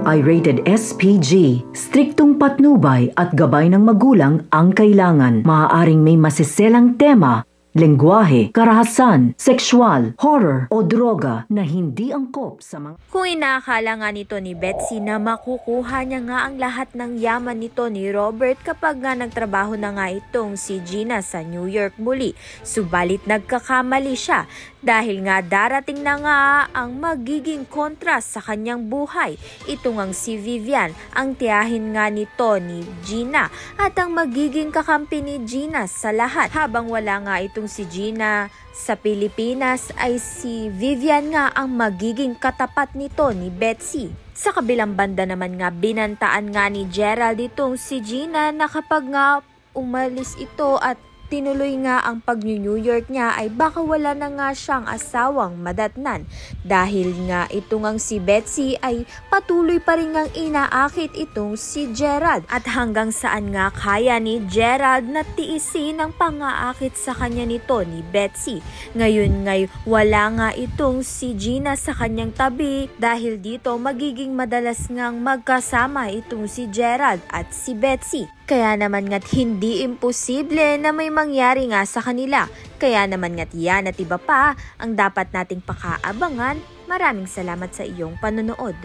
ay rated SPG. Striktong patnubay at gabay ng magulang ang kailangan. Maaaring may masiselang tema, lengguwahe, karahasan, sexual, horror o droga na hindi angkop sa mga... Kung inaakala nga nito ni Betsy na makukuha niya nga ang lahat ng yaman nito ni Robert kapag nga nagtrabaho na nga itong si Gina sa New York muli, subalit nagkakamali siya dahil nga darating na nga ang magiging kontra sa kanyang buhay. Ito ngang si Vivian, ang tiyahin nga nito ni Gina at ang magiging kakampi ni Gina sa lahat. Habang wala nga itong si Gina sa Pilipinas ay si Vivian nga ang magiging katapat nito ni Betsy. Sa kabilang banda naman nga binantaan nga ni Gerald itong si Gina na kapag nga umalis ito at tinuloy nga ang pag-New York niya ay baka wala na nga siyang asawang madatnan dahil nga ito ngang si Betsy ay patuloy pa rin ngang inaakit itong si Gerald at hanggang saan nga kaya ni Gerald na tiisin ang pangaakit sa kanya nito ni Betsy. Ngayon wala nga itong si Gina sa kanyang tabi dahil dito magiging madalas ngang magkasama itong si Gerald at si Betsy. Kaya naman nga't hindi imposible na may mangyari nga sa kanila. Kaya naman nga't yan at iba pa ang dapat nating pakaabangan. Maraming salamat sa iyong panonood.